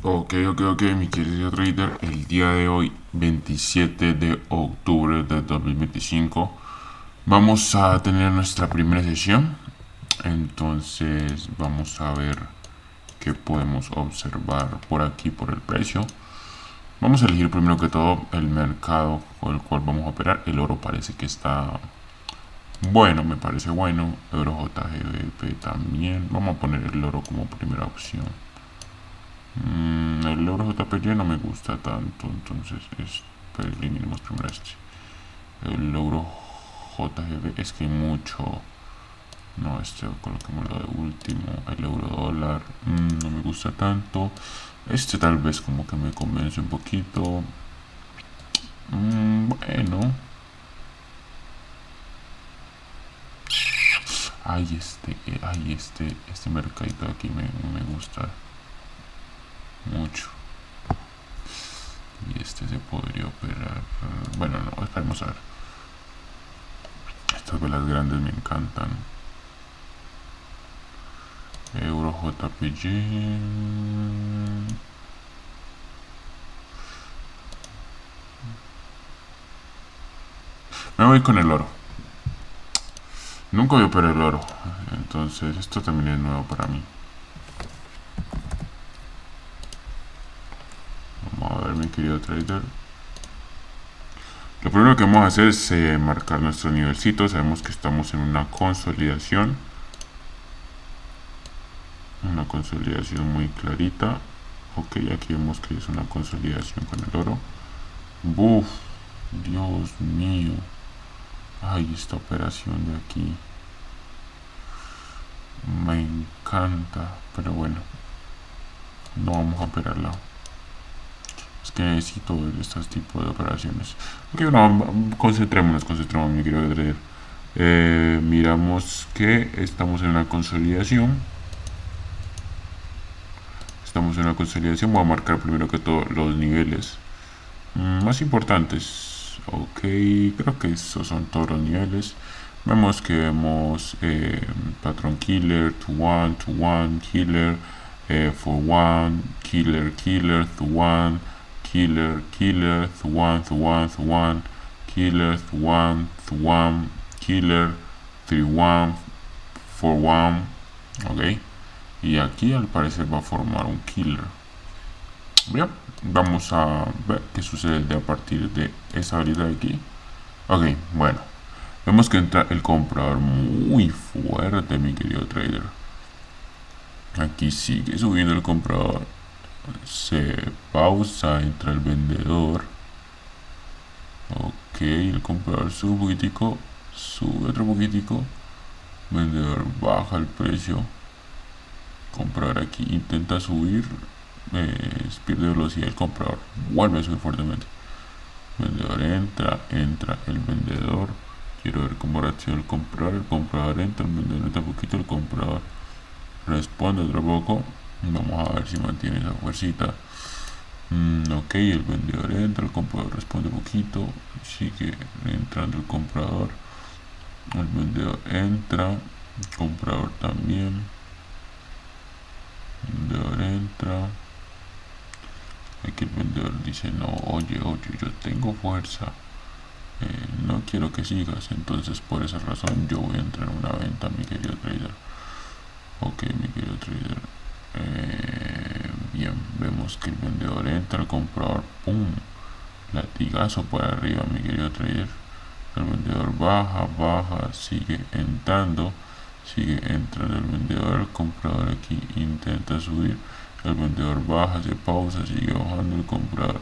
Ok, mi querido trader, el día de hoy, 27 de octubre de 2025, vamos a tener nuestra primera sesión. Entonces vamos a ver qué podemos observar por aquí por el precio. Vamos a elegir primero que todo el mercado con el cual vamos a operar. El oro parece que está bueno, me parece bueno. Euro JGBP también. Vamos a poner el oro como primera opción. El euro JPY no me gusta tanto, entonces eliminemos primero este. El euro JGB es que hay mucho. No, este coloquémoslo de último. El euro dólar no me gusta tanto. Este tal vez como que me convence un poquito. Bueno. Este mercadito de aquí me gusta mucho. Y este se podría operar. Bueno, no, esperemos a ver. Estas velas grandes me encantan. Euro JPY. Me voy con el oro. Nunca voy a operar el oro. Entonces esto también es nuevo para mí. Vamos a ver, mi querido trader. Lo primero que vamos a hacer es marcar nuestro nivelcito. Sabemos que estamos en una consolidación. Una consolidación muy clarita. Ok, aquí vemos que es una consolidación con el oro. Buf, Dios mío. Ay, esta operación de aquí me encanta, pero bueno, no vamos a operarla. Es que necesito ver estos tipos de operaciones. Ok, no, concentrémonos, mi querido trader. Miramos que estamos en una consolidación. Voy a marcar primero que todo los niveles más importantes. Ok, creo que esos son todos los niveles. Vemos que patrón killer, to one, killer, for one, killer, to one, killer, to one, killer, to one, killer, 3-1, 4-1, ok. Y aquí al parecer va a formar un killer. Bien, vamos a ver qué sucede a partir de esa habilidad de aquí. Ok, bueno, vemos que entra el comprador muy fuerte, mi querido trader. Aquí sigue subiendo el comprador. Se pausa, entra el vendedor. Ok, el comprador sube un poquitico, sube otro poquitico. Vendedor baja el precio. Comprador aquí intenta subir, pierde velocidad el comprador, vuelve a subir fuertemente. Vendedor entra el vendedor. Quiero ver cómo reacciona el comprador entra, el vendedor entra un poquito, el comprador responde otro poco. Vamos a ver si mantiene esa fuercita. Ok, el vendedor entra, el comprador responde un poquito, sigue entrando el comprador, el vendedor entra, el comprador también, el vendedor entra. Aquí el vendedor dice, no, oye, yo tengo fuerza, no quiero que sigas, entonces por esa razón yo voy a entrar en una venta, mi querido trader. Ok, mi querido trader. Bien, vemos que el vendedor entra, el comprador, pum, latigazo para arriba, mi querido trader. El vendedor baja, sigue entrando el vendedor, el comprador aquí intenta subir, el vendedor baja, se pausa, sigue bajando, el comprador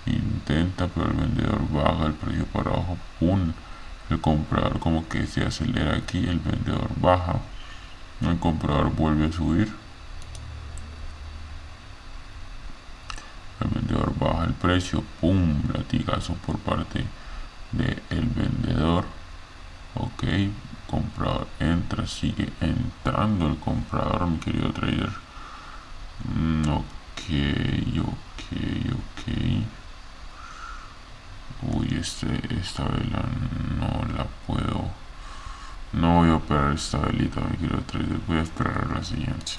intenta, pero el vendedor baja el precio para abajo, pum, el comprador como que se acelera aquí, el vendedor baja, el comprador vuelve a subir, el vendedor baja el precio, pum, latigazo por parte del vendedor. Ok, comprador entra, sigue entrando el comprador, mi querido trader. Ok. Uy, esta vela no la puedo. No voy a operar esta velita, mi querido trader. Voy a esperar a la siguiente.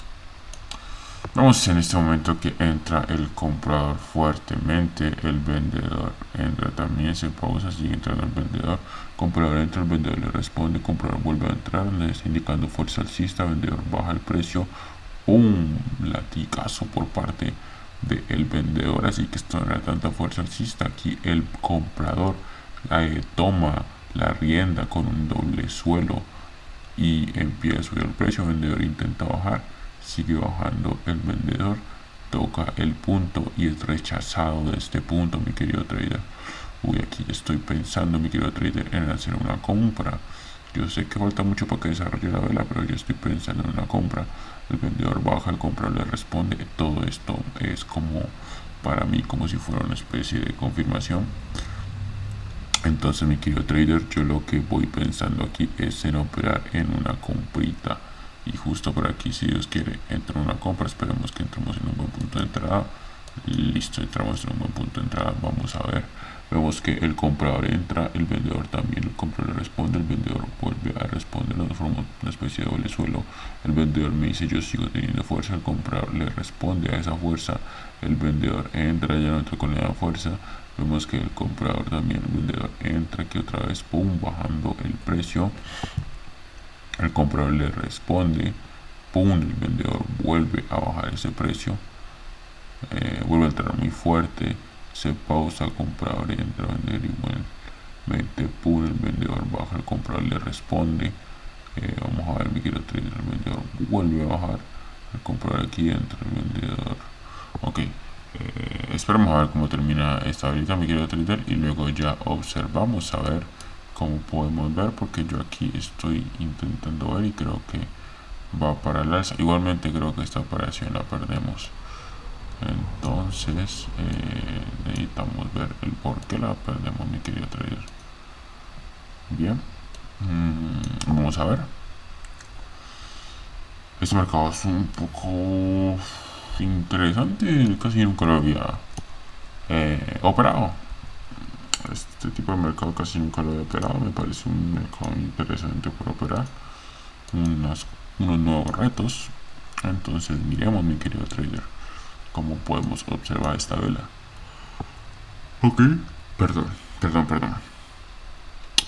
Vamos en este momento que entra el comprador fuertemente, el vendedor entra también, se pausa, sigue entrando el vendedor, comprador entra, el vendedor le responde, comprador vuelve a entrar, le está indicando fuerza alcista, vendedor baja el precio, un latigazo por parte del vendedor, así que esto no era tanta fuerza alcista, aquí el comprador toma la rienda con un doble suelo y empieza a subir el precio, el vendedor intenta bajar, sigue bajando el vendedor, toca el punto y es rechazado de este punto, mi querido trader. Uy, aquí estoy pensando, mi querido trader, en hacer una compra. Yo sé que falta mucho para que desarrolle la vela, pero yo estoy pensando en una compra. El vendedor baja, el comprador le responde. Todo esto es como, para mí, como si fuera una especie de confirmación. Entonces, mi querido trader, yo lo que voy pensando aquí es en operar en una comprita. Y justo por aquí, si Dios quiere, entra una compra. Esperemos que entremos en un buen punto de entrada. Listo, entramos en un buen punto de entrada. Vamos a ver. Vemos que el comprador entra, el vendedor también. El comprador le responde, el vendedor vuelve a responder. Nos forma una especie de doble suelo. El vendedor me dice: yo sigo teniendo fuerza. El comprador le responde a esa fuerza. El vendedor entra, ya no entra con la fuerza. Vemos que el comprador también, el vendedor entra aquí otra vez, pum, bajando el precio. El comprador le responde, pum, el vendedor vuelve a bajar ese precio, vuelve a entrar muy fuerte, se pausa, el comprador entra a vender igualmente, pum, el vendedor baja, el comprador le responde. Vamos a ver, mi querido trader, el vendedor vuelve a bajar, el comprador aquí entra, el vendedor, ok. Esperemos a ver cómo termina esta ahorita, mi querido trader, y luego ya observamos a ver cómo podemos ver, porque yo aquí estoy intentando ver y creo que va para el alza. Igualmente creo que esta operación la perdemos, entonces necesitamos ver el por qué la perdemos, mi querido trader. Bien, vamos a ver. Este mercado es un poco interesante, casi nunca lo había operado. Este tipo de mercado casi nunca lo he operado, me parece un mercado interesante por operar, unos nuevos retos. Entonces miremos, mi querido trader, cómo podemos observar esta vela. Ok, perdón.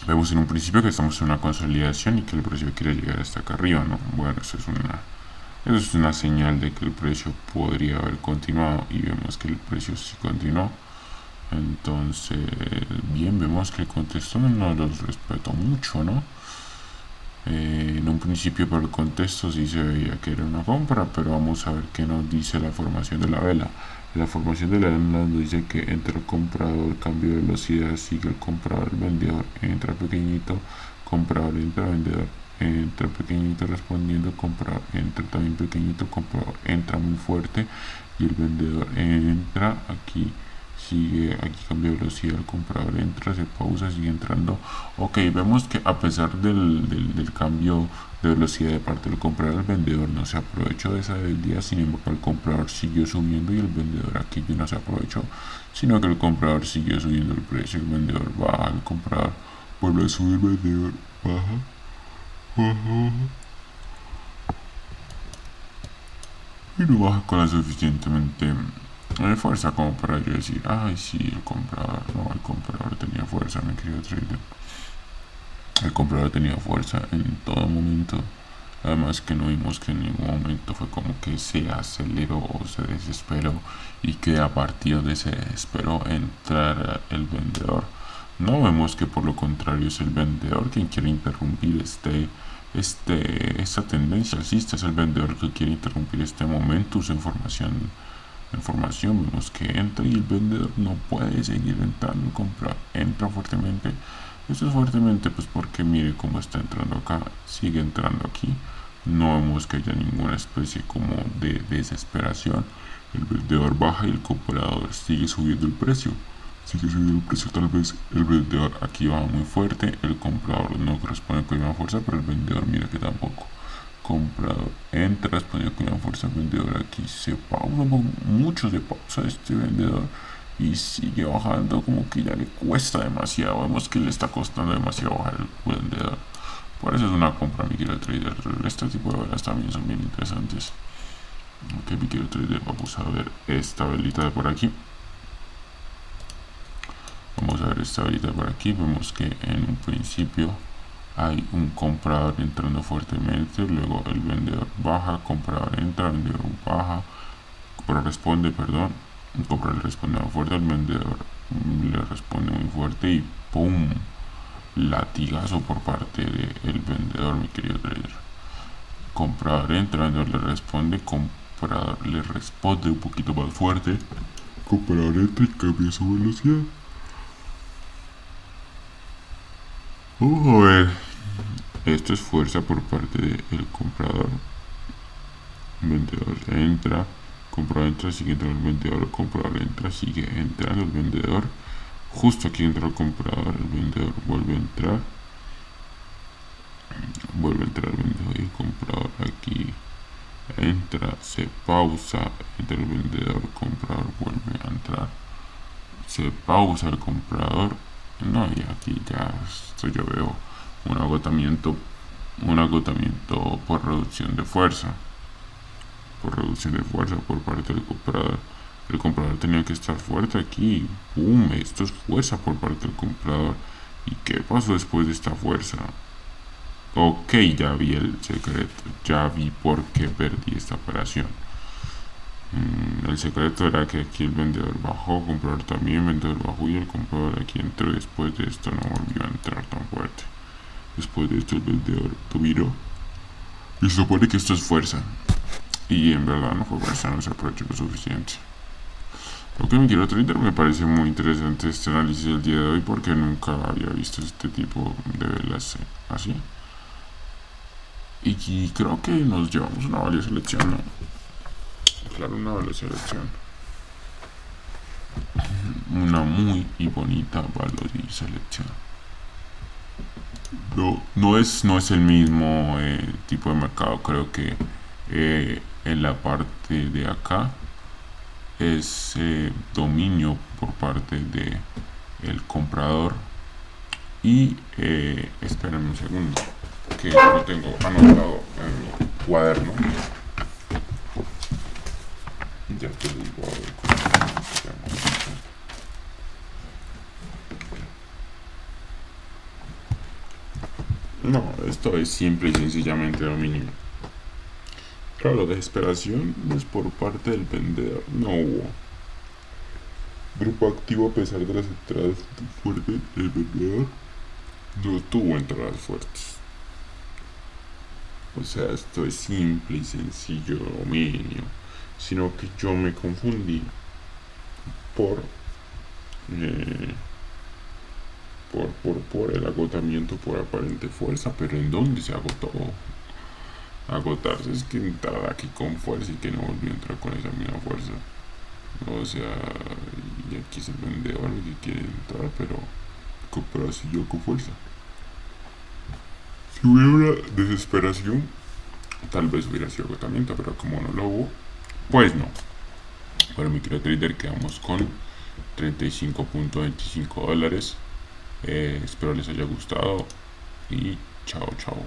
Vemos en un principio que estamos en una consolidación y que el precio quiere llegar hasta acá arriba, ¿no? Bueno, eso es una señal de que el precio podría haber continuado, y vemos que el precio sí continuó. Entonces, bien, vemos que el contexto no los respetó mucho, ¿no? En un principio por el contexto sí se veía que era una compra, pero vamos a ver qué nos dice la formación de la vela. La formación de la vela nos dice que entra el comprador, cambio de velocidad, sigue el comprador, el vendedor, entra pequeñito, comprador, entra vendedor, entra pequeñito respondiendo, comprador, entra también pequeñito, comprador, entra muy fuerte y el vendedor entra aquí. Sigue aquí, cambio de velocidad, el comprador entra, se pausa, sigue entrando. Ok, vemos que a pesar del cambio de velocidad de parte del comprador, el vendedor no se aprovechó de esa debilidad. Sin embargo, el comprador siguió subiendo y el vendedor aquí no se aprovechó, sino que el comprador siguió subiendo el precio, el vendedor baja, el comprador vuelve a subir, el vendedor baja y no baja con la suficientemente fuerza como para yo decir: ay, sí, el comprador tenía fuerza, mi querido trader. El comprador tenía fuerza en todo momento. Además que no vimos que en ningún momento fue como que se aceleró o se desesperó y que a partir de ese desespero entrara el vendedor. No vemos que por lo contrario es el vendedor quien quiere interrumpir esta tendencia alcista. Es el vendedor que quiere interrumpir este momento, su información. Vemos que entra y el vendedor no puede seguir entrando, el comprador entra fuertemente. Esto es fuertemente pues porque mire cómo está entrando acá, sigue entrando aquí. No vemos que haya ninguna especie como de desesperación. El vendedor baja y el comprador sigue subiendo el precio. Tal vez el vendedor aquí baja muy fuerte, el comprador no corresponde con la misma fuerza, pero el vendedor mira que tampoco. Comprador entra, responde con la fuerza, el vendedor aquí se pausa, mucho se pausa este vendedor y sigue bajando, como que ya le cuesta demasiado. Vemos que le está costando demasiado bajar el vendedor. Por eso es una compra, mi querido trader. Este tipo de velas también son bien interesantes. Ok, mi querido trader, vamos a ver esta velita de por aquí. Vamos a ver esta velita por aquí. Vemos que en un principio hay un comprador entrando fuertemente, luego el vendedor baja, comprador entra, vendedor baja, comprador responde, perdón, el comprador le responde muy fuerte, el vendedor le responde muy fuerte y ¡pum! Latigazo por parte del vendedor, mi querido trader. Comprador entra, vendedor le responde, comprador le responde un poquito más fuerte, comprador entra y cambia su velocidad. Vamos a ver. Esto es fuerza por parte del comprador. Vendedor entra, comprador entra, sigue entrando el vendedor, comprador entra, sigue entrando el vendedor. Justo aquí entra el comprador, el vendedor vuelve a entrar el vendedor y el comprador aquí entra, se pausa, entra el vendedor, el comprador vuelve a entrar, se pausa el comprador. No, y aquí ya esto yo veo un agotamiento por reducción de fuerza. Por parte del comprador. El comprador tenía que estar fuerte aquí. ¡Pum! Esto es fuerza por parte del comprador. ¿Y qué pasó después de esta fuerza? Ok, ya vi el secreto. Ya vi por qué perdí esta operación. El secreto era que aquí el vendedor bajó, el comprador también, el vendedor bajó y el comprador aquí entró. Y después de esto no volvió a entrar tan fuerte. Después de esto el vendedor viró. Y se supone que esto es fuerza. Y en verdad no fue fuerza, no se aprovechó lo suficiente. Lo que me quiero tratar, me parece muy interesante este análisis del día de hoy porque nunca había visto este tipo de velas así. Y creo que nos llevamos una valiosa lección, ¿no? Claro, una valiosa lección. Una muy y bonita valiosa lección. No es el mismo tipo de mercado, creo que en la parte de acá es dominio por parte de el comprador y esperen un segundo que lo tengo anotado en mi cuaderno. Ya te digo, no, esto es simple y sencillamente dominio. Claro, desesperación es por parte del vendedor. No hubo grupo activo a pesar de las entradas fuertes del vendedor. No tuvo entradas fuertes. O sea, esto es simple y sencillo dominio. Sino que yo me confundí por eh, por el agotamiento por aparente fuerza. Pero ¿en dónde se agotó? Agotarse es que entrar aquí con fuerza y que no volvió a entrar con esa misma fuerza. O sea, y aquí es el vendedor el que quiere entrar, pero así yo con fuerza. Si hubiera una desesperación, tal vez hubiera sido agotamiento, pero como no lo hubo, pues no. Bueno, mi querido trader, quedamos con $35.25. Espero les haya gustado y chao, chao.